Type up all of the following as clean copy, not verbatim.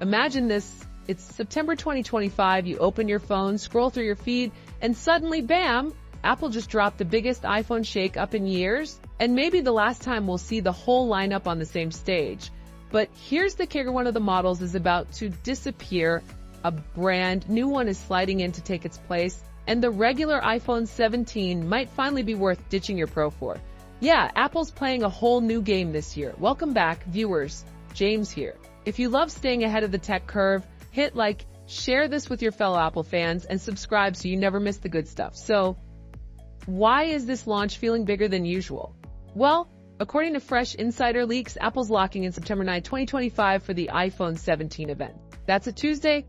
Imagine this. It's September 2025, you open your phone, scroll through your feed, and suddenly, bam, Apple just dropped the biggest iPhone shake-up in years, and maybe the last time we'll see the whole lineup on the same stage. But here's the kicker, one of the models is about to disappear, a brand new one is sliding in to take its place, and the regular iPhone 17 might finally be worth ditching your Pro for. Yeah, Apple's playing a whole new game this year. Welcome back, viewers. James here. If you love staying ahead of the tech curve, hit like, share this with your fellow Apple fans, and subscribe so you never miss the good stuff. So, why is this launch feeling bigger than usual? Well, according to fresh insider leaks, Apple's locking in September 9, 2025 for the iPhone 17 event. That's a Tuesday,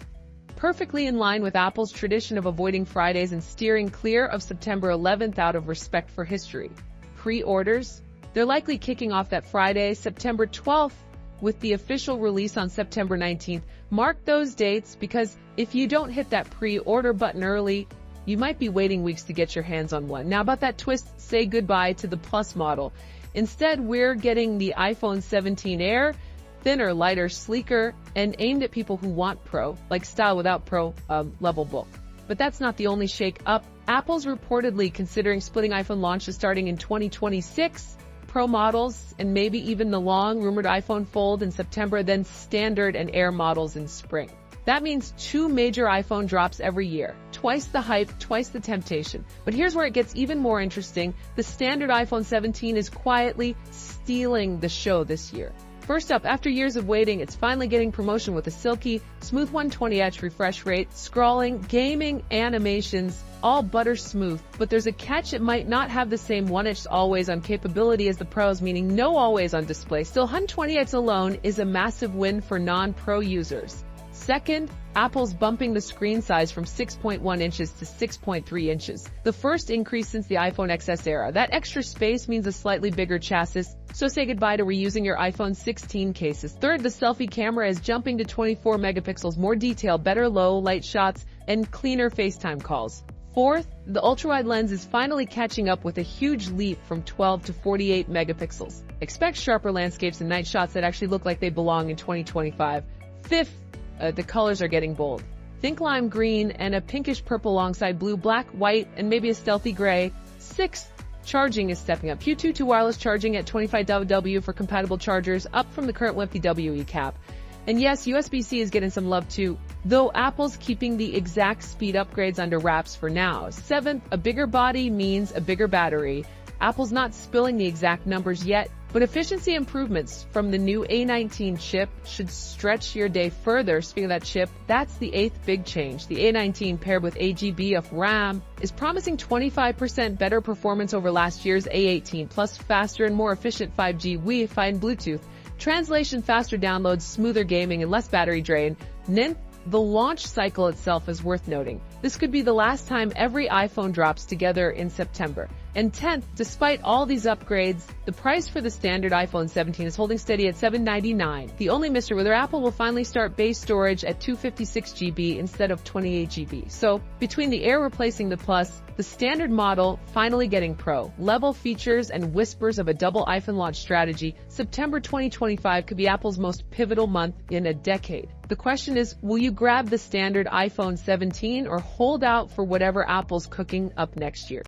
perfectly in line with Apple's tradition of avoiding Fridays and steering clear of September 11th out of respect for history. Pre-orders? They're likely kicking off that Friday, September 12th, with the official release on September 19th. Mark those dates because if you don't hit that pre-order button early, you might be waiting weeks to get your hands on one. Now about that twist, say goodbye to the Plus model. Instead, we're getting the iPhone 17 Air, thinner, lighter, sleeker, and aimed at people who want Pro, like style without Pro level book. But that's not the only shake-up. Apple's reportedly considering splitting iPhone launches starting in 2026. Pro models, and maybe even the long-rumored iPhone Fold in September, then Standard and Air models in spring. That means 2 major iPhone drops every year. Twice the hype, twice the temptation. But here's where it gets even more interesting. The standard iPhone 17 is quietly stealing the show this year. First up, after years of waiting, it's finally getting promotion with a silky, smooth 120Hz refresh rate, scrolling, gaming, animations, all butter smooth. But there's a catch, it might not have the same 1Hz always-on capability as the Pros, meaning no always-on display. Still, 120Hz alone is a massive win for non-Pro users. Second, Apple's bumping the screen size from 6.1 inches to 6.3 inches. The first increase since the iPhone XS era. That extra space means a slightly bigger chassis, so say goodbye to reusing your iPhone 16 cases. Third, the selfie camera is jumping to 24 megapixels, more detail, better low light shots, and cleaner FaceTime calls. Fourth, the ultrawide lens is finally catching up with a huge leap from 12 to 48 megapixels. Expect sharper landscapes and night shots that actually look like they belong in 2025. Fifth, the colors are getting bold. Think lime green and a pinkish purple alongside blue, black, white, and maybe a stealthy gray. Sixth, charging is stepping up. Q2 to wireless charging at 25W for compatible chargers, up from the current wimpy WE cap. And yes, USB-C is getting some love too, though Apple's keeping the exact speed upgrades under wraps for now. Seventh, a bigger body means a bigger battery. Apple's not spilling the exact numbers yet, but efficiency improvements from the new A19 chip should stretch your day further. Speaking of that chip, that's the 8th big change. The A19 paired with 8GB of RAM is promising 25% better performance over last year's A18, plus faster and more efficient 5G Wi-Fi and Bluetooth. Translation, faster downloads, smoother gaming, and less battery drain. Ninth, the launch cycle itself is worth noting. This could be the last time every iPhone drops together in September. And 10th, despite all these upgrades, the price for the standard iPhone 17 is holding steady at $799. The only mystery, whether Apple will finally start base storage at 256GB instead of 28GB. So, between the Air replacing the Plus, the standard model finally getting Pro level features, and whispers of a double iPhone launch strategy, September 2025 could be Apple's most pivotal month in a decade. The question is, will you grab the standard iPhone 17 or hold out for whatever Apple's cooking up next year?